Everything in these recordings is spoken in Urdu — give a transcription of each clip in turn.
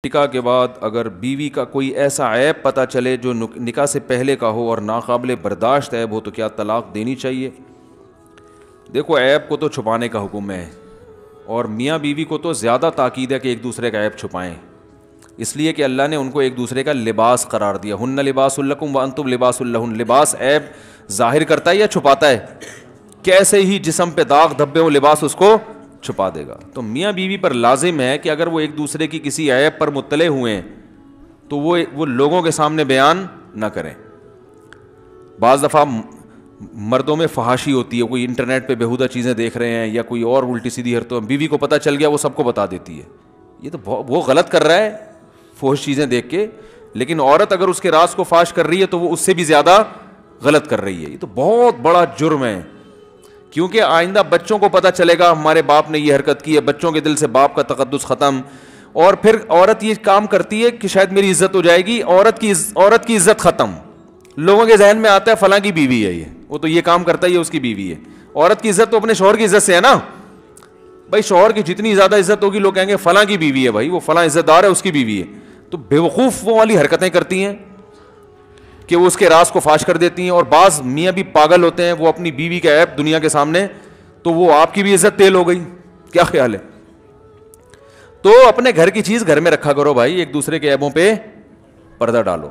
نکاح کے بعد اگر بیوی کا کوئی ایسا عیب پتہ چلے جو نکاح سے پہلے کا ہو اور ناقابل برداشت عیب ہو تو کیا طلاق دینی چاہیے؟ دیکھو، عیب کو تو چھپانے کا حکم ہے، اور میاں بیوی کو تو زیادہ تاکید ہے کہ ایک دوسرے کا عیب چھپائیں، اس لیے کہ اللہ نے ان کو ایک دوسرے کا لباس قرار دیا۔ ہن لباس لکم وانتم لباس لہن۔ لباس عیب ظاہر کرتا ہے یا چھپاتا ہے؟ کیسے ہی جسم پہ داغ دھبے ہو، لباس اس کو چھپا دے گا۔ تو میاں بیوی پر لازم ہے کہ اگر وہ ایک دوسرے کی کسی عیب پر مطلع ہوئے ہیں تو وہ لوگوں کے سامنے بیان نہ کریں۔ بعض دفعہ مردوں میں فحاشی ہوتی ہے، کوئی انٹرنیٹ پہ بیہودہ چیزیں دیکھ رہے ہیں یا کوئی اور الٹی سیدھی حرکتیں، بیوی کو پتہ چل گیا وہ سب کو بتا دیتی ہے۔ یہ تو وہ غلط کر رہا ہے فحش چیزیں دیکھ کے، لیکن عورت اگر اس کے راز کو فاش کر رہی ہے تو وہ اس سے بھی زیادہ غلط کر رہی ہے۔ یہ تو بہت بڑا جرم ہے، کیونکہ آئندہ بچوں کو پتہ چلے گا ہمارے باپ نے یہ حرکت کی ہے، بچوں کے دل سے باپ کا تقدس ختم، اور پھر عورت یہ کام کرتی ہے کہ شاید میری عزت ہو جائے گی، عورت کی عزت ختم۔ لوگوں کے ذہن میں آتا ہے فلاں کی بیوی ہے، وہ تو یہ کام کرتا ہے، یہ اس کی بیوی ہے۔ عورت کی عزت تو اپنے شوہر کی عزت سے ہے نا بھائی، شوہر کی جتنی زیادہ عزت ہوگی لوگ کہیں گے فلاں کی بیوی ہے، بھائی وہ فلاں عزت دار ہے، اس کی بیوی ہے۔ تو بیوقوف وہ والی حرکتیں کرتی ہیں کہ وہ اس کے راز کو فاش کر دیتی ہیں، اور بعض میاں بھی پاگل ہوتے ہیں، وہ اپنی بیوی کا عیب دنیا کے سامنے، تو وہ آپ کی بھی عزت تیل ہو گئی۔ کیا خیال ہے؟ تو اپنے گھر کی چیز گھر میں رکھا کرو بھائی، ایک دوسرے کے عیبوں پہ پردہ ڈالو۔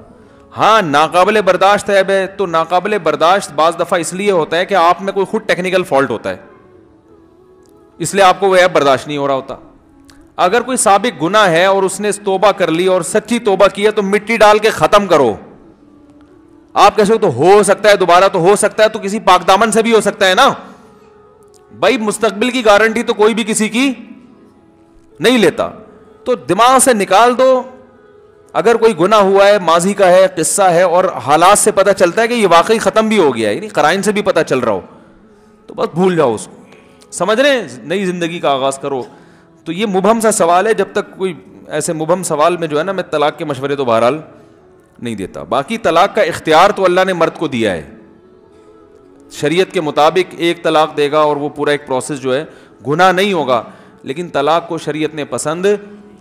ہاں، ناقابل برداشت عیب ہے تو ناقابل برداشت بعض دفعہ اس لیے ہوتا ہے کہ آپ میں کوئی خود ٹیکنیکل فالٹ ہوتا ہے، اس لیے آپ کو وہ عیب برداشت نہیں ہو رہا ہوتا۔ اگر کوئی سابق گناہ ہے اور اس نے توبہ کر لی اور سچی توبہ کی ہے تو مٹی ڈال کے ختم کرو۔ آپ کیسے تو ہو سکتا ہے دوبارہ، تو ہو سکتا ہے تو کسی پاک دامن سے بھی ہو سکتا ہے نا بھائی، مستقبل کی گارنٹی تو کوئی بھی کسی کی نہیں لیتا، تو دماغ سے نکال دو۔ اگر کوئی گناہ ہوا ہے، ماضی کا ہے، قصہ ہے، اور حالات سے پتہ چلتا ہے کہ یہ واقعی ختم بھی ہو گیا ہے، یعنی قرائن سے بھی پتہ چل رہا ہو، تو بس بھول جاؤ اس کو، سمجھ رہے ہیں، نئی زندگی کا آغاز کرو۔ تو یہ مبہم سا سوال ہے، جب تک کوئی ایسے مبہم سوال میں جو ہے نا، میں طلاق کے مشورے تو بہرحال نہیں دیتا۔ باقی طلاق کا اختیار تو اللہ نے مرد کو دیا ہے، شریعت کے مطابق ایک طلاق دے گا، اور وہ پورا ایک پروسیس جو ہے گناہ نہیں ہوگا، لیکن طلاق کو شریعت نے پسند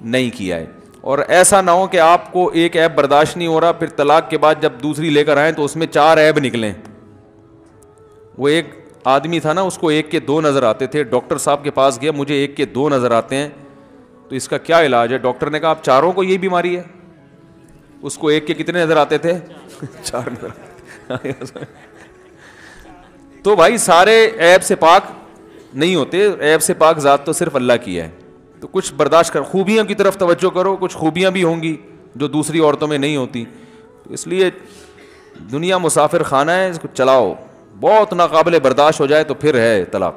نہیں کیا ہے۔ اور ایسا نہ ہو کہ آپ کو ایک عیب برداشت نہیں ہو رہا، پھر طلاق کے بعد جب دوسری لے کر آئیں تو اس میں 4 عیب نکلیں۔ وہ ایک آدمی تھا نا، اس کو 1 کے 2 نظر آتے تھے، ڈاکٹر صاحب کے پاس گیا، مجھے 1 کے 2 نظر آتے ہیں، تو اس کا کیا علاج ہے؟ ڈاکٹر نے کہا آپ چاروں کو یہی بیماری ہے۔ اس کو 1 کے کتنے نظر آتے تھے؟ 4 نظر آتے۔ تو بھائی سارے عیب سے پاک نہیں ہوتے، عیب سے پاک ذات تو صرف اللہ کی ہے، تو کچھ برداشت کر، خوبیاں کی طرف توجہ کرو، کچھ خوبیاں بھی ہوں گی جو دوسری عورتوں میں نہیں ہوتی، تو اس لیے دنیا مسافر خانہ ہے، اس کو چلاؤ، بہت ناقابل برداشت ہو جائے تو پھر ہے طلاق۔